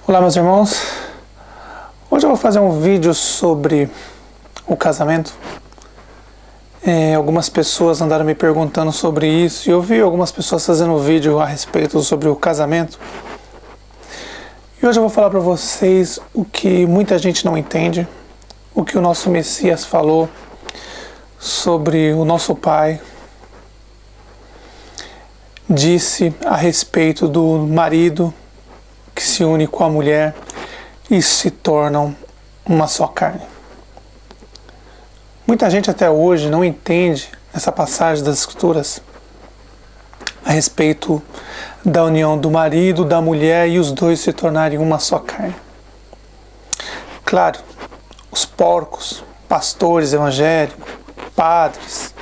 Olá, meus irmãos. Hoje eu vou fazer um vídeo sobre o casamento. Algumas pessoas andaram me perguntando sobre isso e eu vi algumas pessoas fazendo vídeo a respeito sobre o casamento. E hoje eu vou falar para vocês o que muita gente não entende, o que o nosso Messias falou sobre o nosso Pai. Disse a respeito do marido que se une com a mulher e se tornam uma só carne. Muita gente até hoje não entende essa passagem das Escrituras a respeito da união do marido, da mulher e os dois se tornarem uma só carne. Claro, os porcos, pastores evangélicos, padres,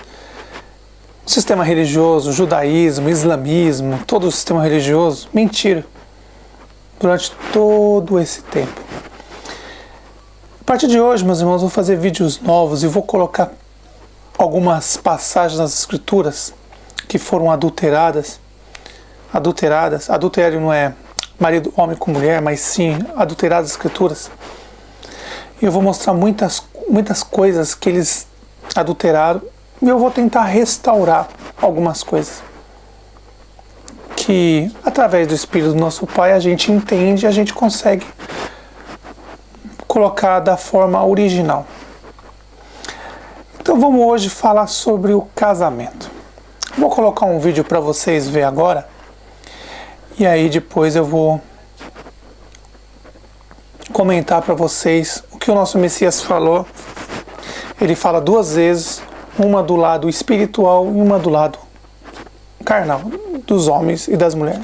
o sistema religioso, o judaísmo, o islamismo, todo o sistema religioso, mentira. Durante todo esse tempo. A partir de hoje, meus irmãos, vou fazer vídeos novos e vou colocar algumas passagens das Escrituras que foram adulteradas. Adultério não é marido, homem com mulher, mas sim adulteradas as Escrituras. E eu vou mostrar muitas coisas que eles adulteraram e eu vou tentar restaurar algumas coisas que, através do Espírito do nosso Pai, a gente entende e a gente consegue colocar da forma original. Então vamos hoje falar sobre o casamento. Vou colocar um vídeo para vocês verem agora e aí depois eu vou comentar para vocês o que o nosso Messias falou. Ele fala duas vezes, uma do lado espiritual e uma do lado carnal, dos homens e das mulheres.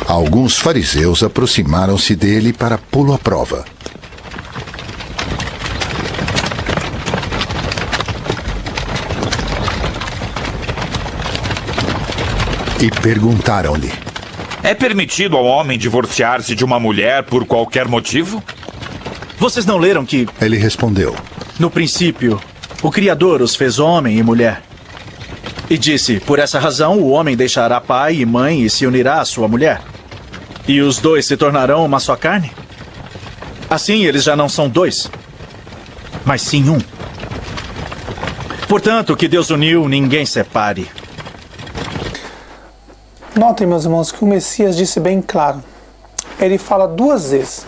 Alguns fariseus aproximaram-se dele para pô-lo à prova. E perguntaram-lhe: É permitido ao homem divorciar-se de uma mulher por qualquer motivo? Vocês não leram que... Ele respondeu: No princípio, o Criador os fez homem e mulher. E disse, por essa razão o homem deixará pai e mãe e se unirá à sua mulher. E os dois se tornarão uma só carne? Assim eles já não são dois, mas sim um. Portanto, o que Deus uniu, ninguém separe. Notem, meus irmãos, que o Messias disse bem claro. Ele fala duas vezes.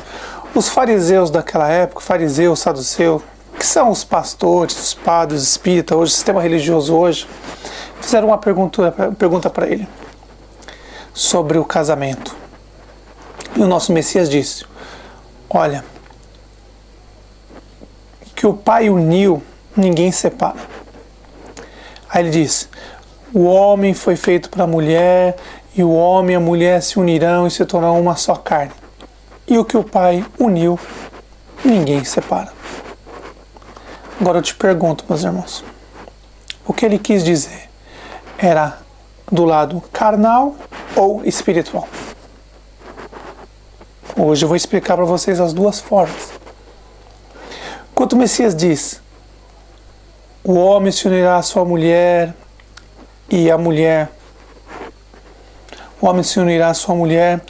Os fariseus daquela época, fariseu, saduceu, que são os pastores, os padres, os espíritas, hoje, o sistema religioso hoje, fizeram uma pergunta para ele sobre o casamento. E o nosso Messias disse: olha, que o Pai uniu, ninguém separa. Aí ele disse: o homem foi feito para a mulher, e o homem e a mulher se unirão e se tornarão uma só carne. E o que o Pai uniu, ninguém separa. Agora eu te pergunto, meus irmãos, o que ele quis dizer? Era do lado carnal ou espiritual? Hoje eu vou explicar para vocês as duas formas. Quando o Messias diz: o homem se unirá à sua mulher e a mulher, o homem se unirá à sua mulher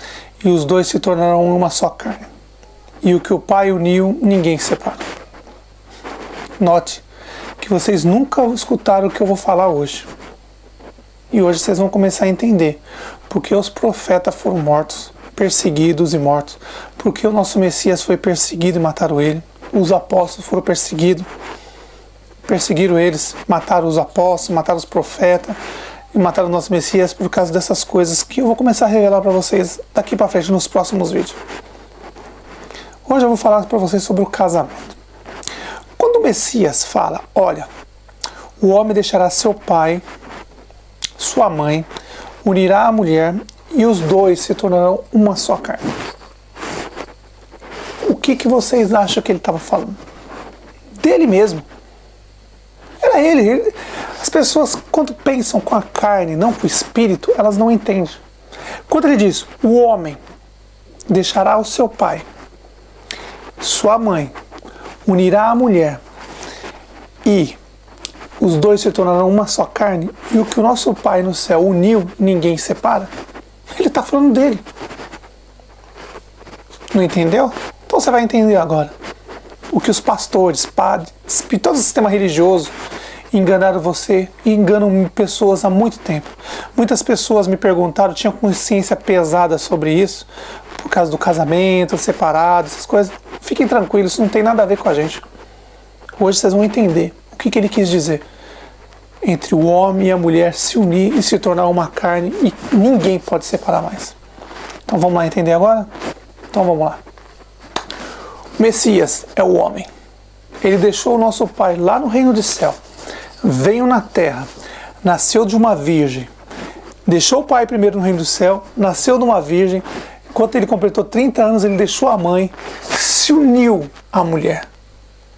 e os dois se tornarão uma só carne. E o que o Pai uniu, ninguém separa. Note que vocês nunca escutaram o que eu vou falar hoje. E hoje vocês vão começar a entender porque os profetas foram mortos, perseguidos e mortos, porque o nosso Messias foi perseguido e mataram ele, os apóstolos foram perseguidos, perseguiram eles, mataram os apóstolos, mataram os profetas e mataram o nosso Messias por causa dessas coisas que eu vou começar a revelar para vocês daqui para frente nos próximos vídeos. Hoje eu vou falar para vocês sobre o casamento. Quando o Messias fala: olha, o homem deixará seu pai, sua mãe, unirá a mulher e os dois se tornarão uma só carne. O que vocês acham que ele estava falando? Dele mesmo. Era ele. As pessoas, quando pensam com a carne, não com o espírito, elas não entendem. Quando ele diz: o homem deixará o seu pai, sua mãe, unirá a mulher e os dois se tornarão uma só carne, e o que o nosso Pai no céu uniu, ninguém separa. Ele está falando dele. Não entendeu? Então você vai entender agora. O que os pastores, padres, todo o sistema religioso enganaram você e enganam pessoas há muito tempo. Muitas pessoas me perguntaram, tinham consciência pesada sobre isso, por causa do casamento, separado, essas coisas. Fiquem tranquilos, isso não tem nada a ver com a gente. Hoje vocês vão entender o que ele quis dizer. Entre o homem e a mulher se unir e se tornar uma carne, e ninguém pode separar mais. Então vamos lá entender agora? Então vamos lá. O Messias é o homem. Ele deixou o nosso Pai lá no reino do céu. Veio na terra, nasceu de uma virgem. Deixou o Pai primeiro no reino do céu, nasceu de uma virgem. Enquanto ele completou 30 anos, ele deixou a mãe, se uniu à mulher.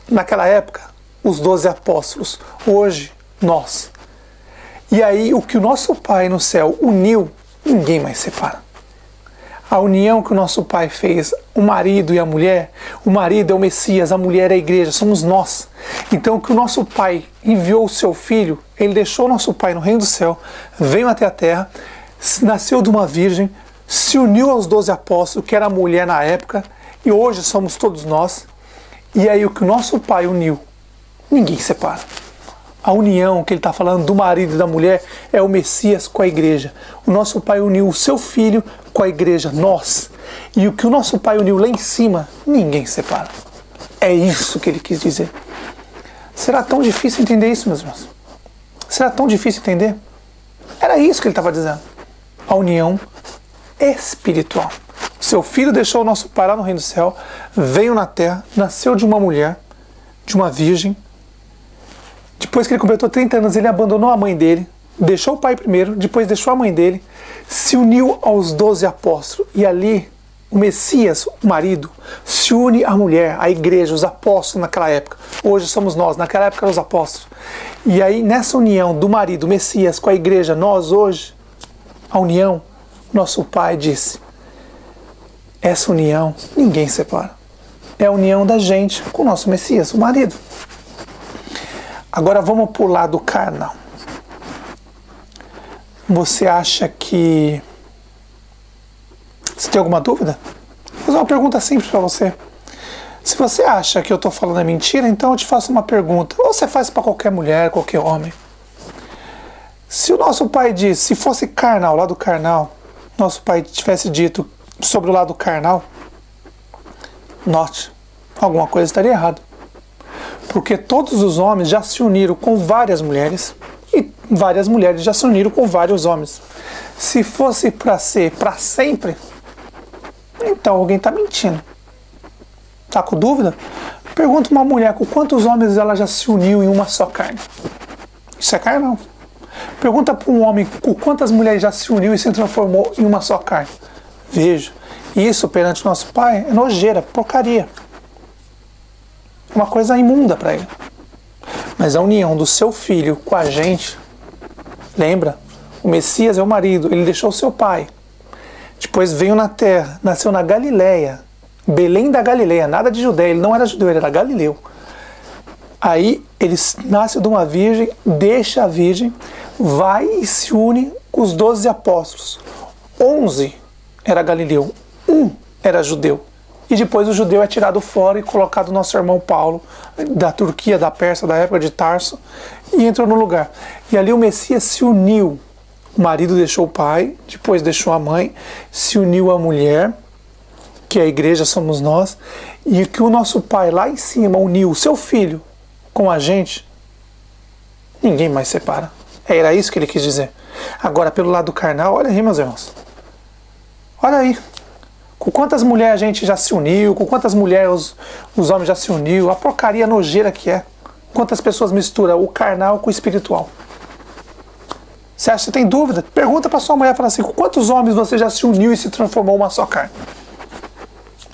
Naquela época, os 12 apóstolos. Hoje, nós. E aí, o que o nosso Pai no céu uniu, ninguém mais separa. A união que o nosso Pai fez, o marido e a mulher, o marido é o Messias, a mulher é a igreja, somos nós. Então, que o nosso Pai enviou o seu Filho, ele deixou o nosso Pai no reino do céu, veio até a terra, nasceu de uma virgem, se uniu aos 12 apóstolos, que era a mulher na época, e hoje somos todos nós. E aí, o que o nosso Pai uniu, ninguém separa. A união que ele está falando do marido e da mulher é o Messias com a igreja. O nosso Pai uniu o seu Filho com a igreja, nós. E o que o nosso Pai uniu lá em cima, ninguém separa. É isso que ele quis dizer. Será tão difícil entender isso, meus irmãos? Será tão difícil entender? Era isso que ele estava dizendo. A união espiritual. Seu Filho deixou o nosso Pai lá no reino do céu, veio na terra, nasceu de uma mulher, de uma virgem. Depois que ele completou 30 anos, ele abandonou a mãe dele, deixou o Pai primeiro, depois deixou a mãe dele, se uniu aos 12 apóstolos. E ali, o Messias, o marido, se une à mulher, à igreja, os apóstolos naquela época. Hoje somos nós, naquela época eram os apóstolos. E aí, nessa união do marido, o Messias, com a igreja, nós hoje, a união, nosso Pai disse, essa união ninguém separa. É a união da gente com o nosso Messias, o marido. Agora vamos para o lado carnal. Você acha que... Você tem alguma dúvida? Vou fazer uma pergunta simples para você. Se você acha que eu estou falando mentira, então eu te faço uma pergunta. Ou você faz para qualquer mulher, qualquer homem. Se o nosso Pai disse, se fosse carnal, lado carnal, nosso Pai tivesse dito sobre o lado carnal, note, alguma coisa estaria errada. Porque todos os homens já se uniram com várias mulheres e várias mulheres já se uniram com vários homens. Se fosse para ser para sempre, então alguém está mentindo. Está com dúvida? Pergunta uma mulher com quantos homens ela já se uniu em uma só carne. Isso é carnal. Pergunta para um homem com quantas mulheres já se uniu e se transformou em uma só carne. Veja, isso perante o nosso Pai é nojeira, porcaria. Uma coisa imunda para ele. Mas a união do seu Filho com a gente, lembra? O Messias é o marido, ele deixou o seu pai. Depois veio na terra, nasceu na Galileia, Belém da Galileia, nada de Judéia, ele não era judeu, ele era galileu. Aí ele nasce de uma virgem, deixa a virgem, vai e se une com os 12 apóstolos. 11 era galileu, 1 era judeu. E depois o judeu é tirado fora e colocado nosso irmão Paulo, da Turquia, da Pérsia, da época de Tarso, e entrou no lugar. E ali o Messias se uniu. O marido deixou o pai, depois deixou a mãe, se uniu à mulher, que a igreja somos nós, e que o nosso Pai lá em cima uniu o seu Filho com a gente, ninguém mais separa. Era isso que ele quis dizer. Agora, pelo lado carnal, olha aí, meus irmãos. Olha aí. Com quantas mulheres a gente já se uniu, com quantas mulheres os homens já se uniu, a porcaria nojeira que é. Quantas pessoas misturam o carnal com o espiritual. Você acha que tem dúvida? Pergunta para sua mulher, fala assim, com quantos homens você já se uniu e se transformou uma só carne?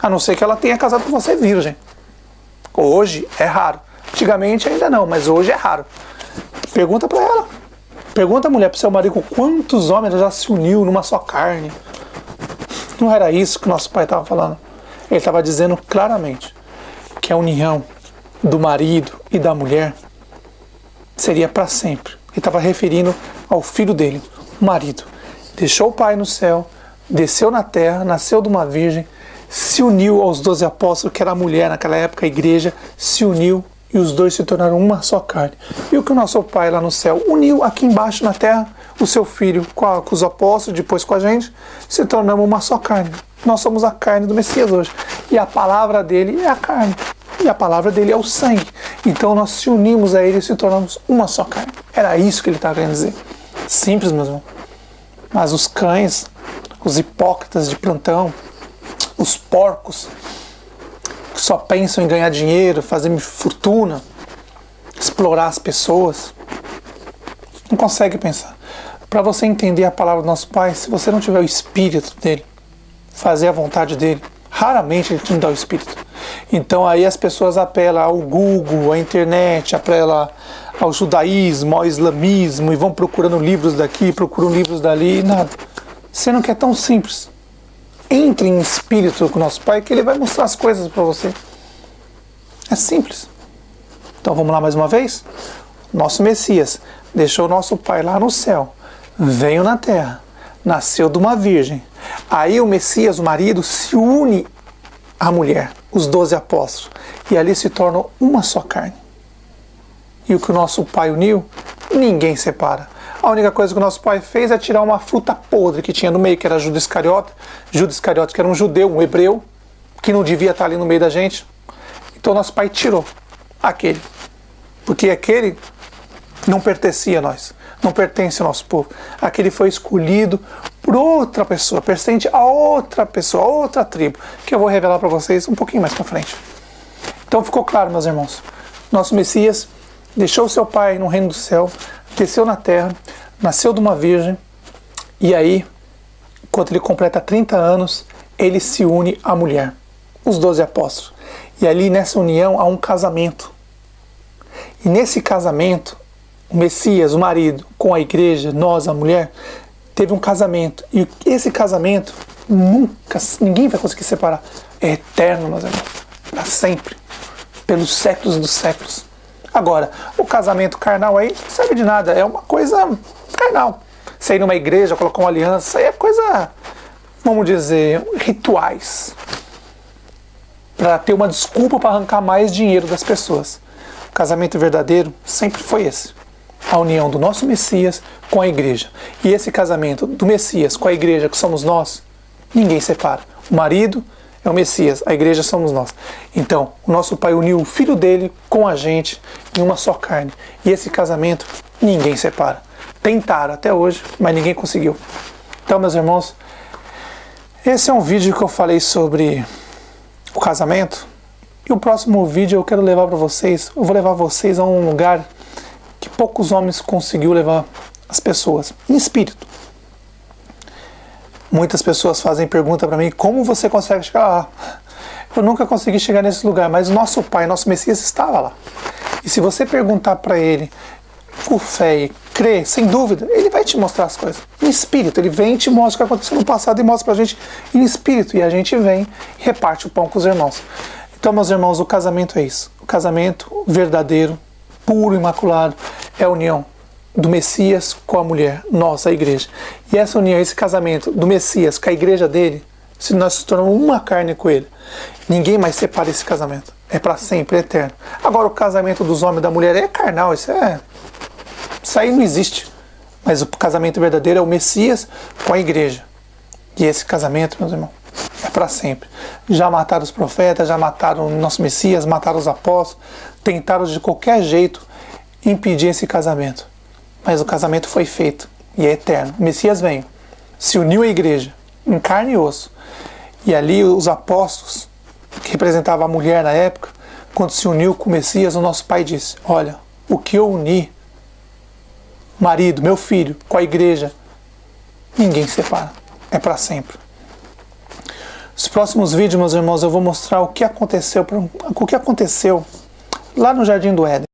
A não ser que ela tenha casado com você virgem. Hoje é raro. Antigamente ainda não, mas hoje é raro. Pergunta para ela. Pergunta a mulher para o seu marido com quantos homens ela já se uniu numa só carne. Não era isso que o nosso Pai estava falando. Ele estava dizendo claramente que a união do marido e da mulher seria para sempre. Ele estava referindo ao filho dele, o marido. Deixou o pai no céu, desceu na terra, nasceu de uma virgem, se uniu aos 12 apóstolos, que era a mulher naquela época, a igreja, se uniu e os dois se tornaram uma só carne. E o que o nosso pai lá no céu uniu aqui embaixo na terra, o seu filho com os apóstolos, depois com a gente, se tornamos uma só carne. Nós somos a carne do Messias hoje. E a palavra dele é a carne. E a palavra dele é o sangue. Então nós se unimos a ele e se tornamos uma só carne. Era isso que ele estava querendo dizer. Simples, meu irmão. Mas os cães, os hipócritas de plantão, os porcos, que só pensam em ganhar dinheiro, fazer fortuna, explorar as pessoas, não consegue pensar. Para você entender a palavra do nosso Pai, se você não tiver o Espírito dele, fazer a vontade dele, raramente ele te dá o Espírito. Então aí as pessoas apelam ao Google, à internet, apelam ao judaísmo, ao islamismo, e vão procurando livros daqui, procuram livros dali, e nada. Sendo que é tão simples. Entre em espírito com o nosso Pai, que ele vai mostrar as coisas para você. É simples. Então vamos lá mais uma vez? Nosso Messias deixou o nosso Pai lá no céu, veio na terra, nasceu de uma virgem. Aí o Messias, o marido, se une à mulher, os 12 apóstolos, e ali se tornam uma só carne. E o que o nosso Pai uniu, ninguém separa. A única coisa que o nosso Pai fez é tirar uma fruta podre que tinha no meio, que era Judas Iscariote. Judas Iscariote, que era um judeu, um hebreu, que não devia estar ali no meio da gente. Então nosso Pai tirou aquele. Porque aquele não pertencia a nós, não pertence ao nosso povo. Aquele foi escolhido por outra pessoa, pertence a outra pessoa, a outra tribo, que eu vou revelar para vocês um pouquinho mais para frente. Então ficou claro, meus irmãos. Nosso Messias deixou seu Pai no reino do céu, desceu na terra, nasceu de uma virgem, e aí, quando ele completa 30 anos, ele se une à mulher, os 12 apóstolos. E ali nessa união há um casamento. E nesse casamento, o Messias, o marido, com a igreja, nós, a mulher, teve um casamento. E esse casamento, ninguém vai conseguir separar. É eterno, meus irmãos, para sempre, pelos séculos dos séculos. Agora, o casamento carnal aí não serve de nada, é uma coisa carnal. Você ir numa igreja, colocar uma aliança, isso aí é coisa, vamos dizer, rituais. Para ter uma desculpa para arrancar mais dinheiro das pessoas. O casamento verdadeiro sempre foi esse. A união do nosso Messias com a igreja. E esse casamento do Messias com a igreja, que somos nós, ninguém separa. O marido é o Messias, a igreja somos nós. Então, o nosso Pai uniu o Filho dele com a gente em uma só carne. E esse casamento, ninguém separa. Tentaram até hoje, mas ninguém conseguiu. Então, meus irmãos, esse é um vídeo que eu falei sobre o casamento. E o próximo vídeo eu quero levar para vocês, eu vou levar vocês a um lugar que poucos homens conseguiu levar as pessoas, em espírito. Muitas pessoas fazem pergunta para mim, como você consegue chegar lá? Eu nunca consegui chegar nesse lugar, mas o nosso Pai, nosso Messias estava lá. E se você perguntar para ele, com fé e crer, sem dúvida, ele vai te mostrar as coisas. Em espírito, ele vem e te mostra o que aconteceu no passado e mostra pra gente em espírito. E a gente vem e reparte o pão com os irmãos. Então, meus irmãos, o casamento é isso. O casamento verdadeiro, puro, imaculado, é a união do Messias com a mulher, nós, a igreja. E essa união, esse casamento do Messias com a igreja dele, se nós se tornamos uma carne com ele, ninguém mais separa esse casamento. É para sempre, é eterno. Agora, o casamento dos homens e da mulher é carnal, isso aí não existe. Mas o casamento verdadeiro é o Messias com a igreja. E esse casamento, meus irmãos, é para sempre. Já mataram os profetas, já mataram o nosso Messias, mataram os apóstolos, tentaram de qualquer jeito impedir esse casamento. Mas o casamento foi feito e é eterno. O Messias veio, se uniu à igreja, em carne e osso. E ali os apóstolos, que representavam a mulher na época, quando se uniu com o Messias, o nosso Pai disse, olha, o que eu uni, marido, meu filho, com a igreja, ninguém separa. É para sempre. Nos próximos vídeos, meus irmãos, eu vou mostrar o que aconteceu lá no Jardim do Éden.